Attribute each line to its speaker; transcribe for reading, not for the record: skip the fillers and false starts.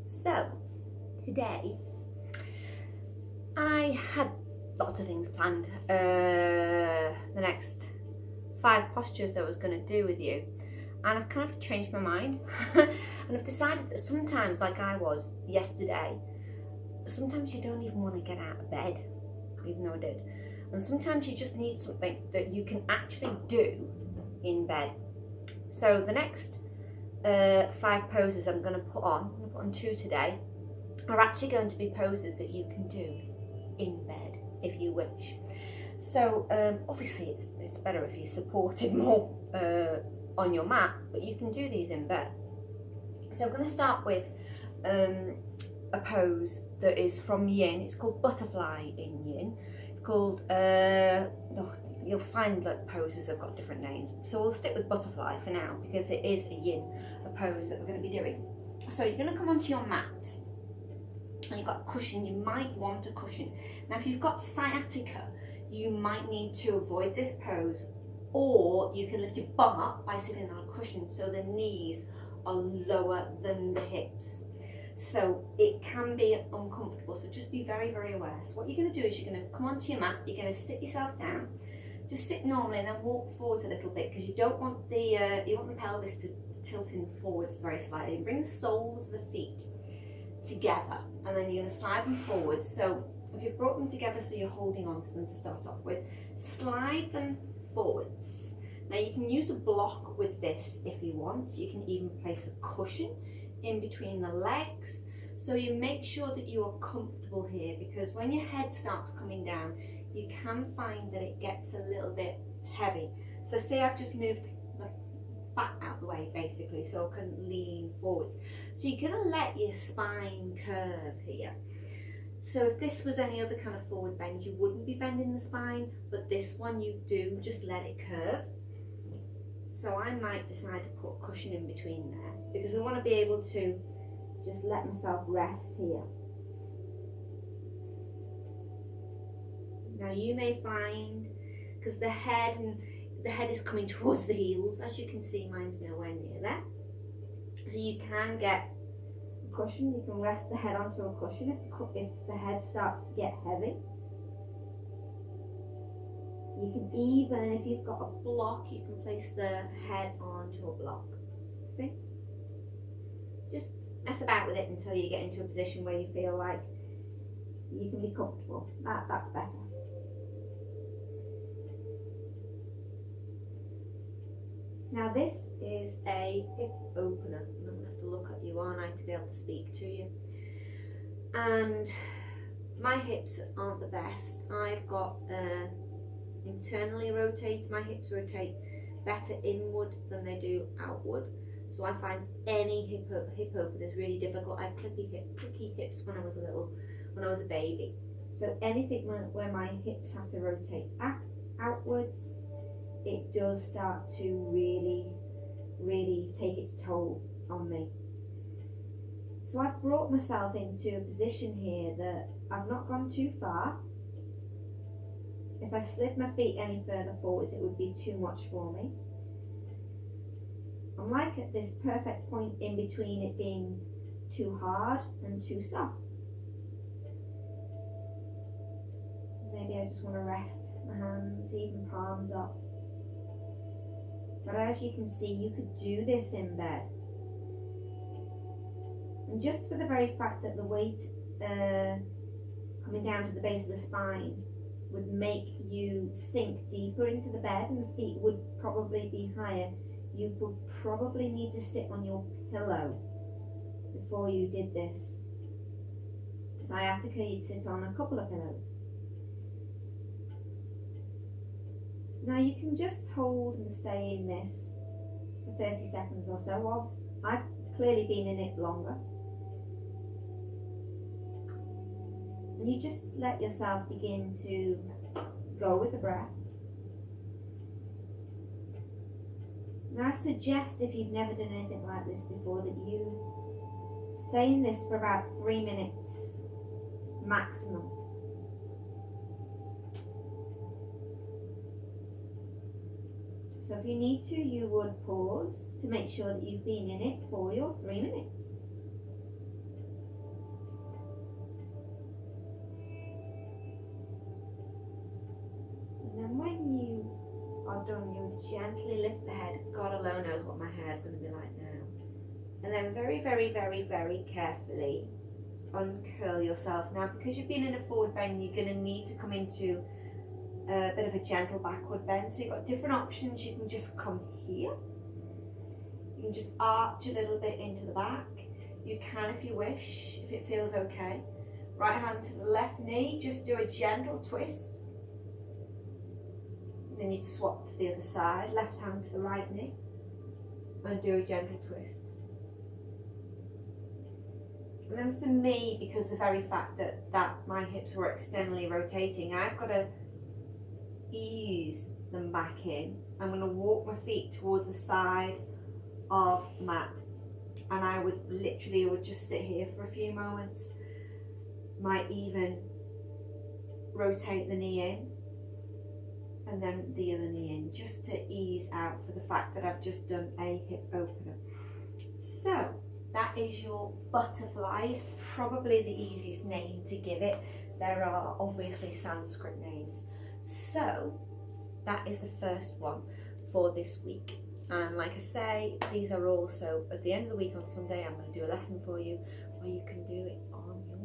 Speaker 1: So, today I had lots of things planned. The next 5 postures I was going to do with you, and I've kind of changed my mind and I've decided that sometimes, like I was yesterday, sometimes you don't even want to get out of bed, even though I did, and sometimes you just need something that you can actually do in bed. So the next 5 poses I'm going to put on 2 today, are actually going to be poses that you can do in bed if you wish. So obviously it's better if you're supported more on your mat, but you can do these in bed. So I'm going to start with a pose that is from Yin. It's called butterfly in Yin. It's called you'll find that poses have got different names, so we'll stick with butterfly for now because it is a pose that we're going to be doing. So you're going to come onto your mat and you've got a cushion. You might want a cushion. Now if you've got sciatica, you might need to avoid this pose, or you can lift your bum up by sitting on a cushion so the knees are lower than the hips. So it can be uncomfortable, so just be very, very aware. So what you're going to do is you're going to come onto your mat, you're going to sit yourself down, just sit normally and then walk forwards a little bit, because you don't want the pelvis to tilt in forwards very slightly. And bring the soles of the feet together, and then you're going to slide them forwards. So if you've brought them together so you're holding on to them to start off with, slide them forwards. Now you can use a block with this if you want. You can even place a cushion in between the legs, so you make sure that you are comfortable here, because when your head starts coming down you can find that it gets a little bit heavy. So say I've just moved the back out of the way basically so I can lean forwards. So you're going to let your spine curve here. So if this was any other kind of forward bend, you wouldn't be bending the spine, but this one you do, just let it curve. So I might decide to put a cushion in between there, because I want to be able to just let myself rest here. Now you may find, because the head is coming towards the heels, as you can see mine's nowhere near there, so you can get a cushion. You can rest the head onto a cushion if the head starts to get heavy. You can even, if you've got a block, you can place the head onto a block. See? Just mess about with it until you get into a position where you feel like you can be comfortable. That's better. Now this is a hip opener, and I'm going to have to look at you, aren't I, to be able to speak to you. And my hips aren't the best. I've got internally rotate. My hips rotate better inward than they do outward. So I find any hip opener is really difficult. I had clicky hips when I was a baby. So anything where my hips have to rotate outwards, it does start to really take its toll on me. So I've brought myself into a position here that I've not gone too far. If I slid my feet any further forwards, it would be too much for me. I'm like at this perfect point in between it being too hard and too soft. Maybe I just want to rest my hands, even palms up. But as you can see, you could do this in bed. And just for the very fact that the weight coming down to the base of the spine would make you sink deeper into the bed, and the feet would probably be higher, you would probably need to sit on your pillow before you did this. Sciatica, you'd sit on a couple of pillows. Now you can just hold and stay in this for 30 seconds or so. I've clearly been in it longer. And you just let yourself begin to go with the breath. Now I suggest, if you've never done anything like this before, that you stay in this for about 3 minutes maximum. So if you need to, you would pause to make sure that you've been in it for your 3 minutes. done, you gently lift the head. God alone knows what my hair is going to be like now. And then very, very, very, very carefully uncurl yourself. Now, because you've been in a forward bend, you're going to need to come into a bit of a gentle backward bend. So you've got different options. You can just come here. You can just arch a little bit into the back. You can, if you wish, if it feels okay. Right hand to the left knee, just do a gentle twist. Then you swap to the other side, left hand to the right knee, and do a gentle twist. And then for me, because the very fact that my hips were externally rotating, I've got to ease them back in. I'm going to walk my feet towards the side of the mat, and I would just sit here for a few moments. Might even rotate the knee in and then the other knee in, just to ease out for the fact that I've just done a hip opener. So that is your butterfly. It's probably the easiest name to give it. There are obviously Sanskrit names. So that is the first one for this week. And like I say, these are also, at the end of the week on Sunday, I'm going to do a lesson for you where you can do it on your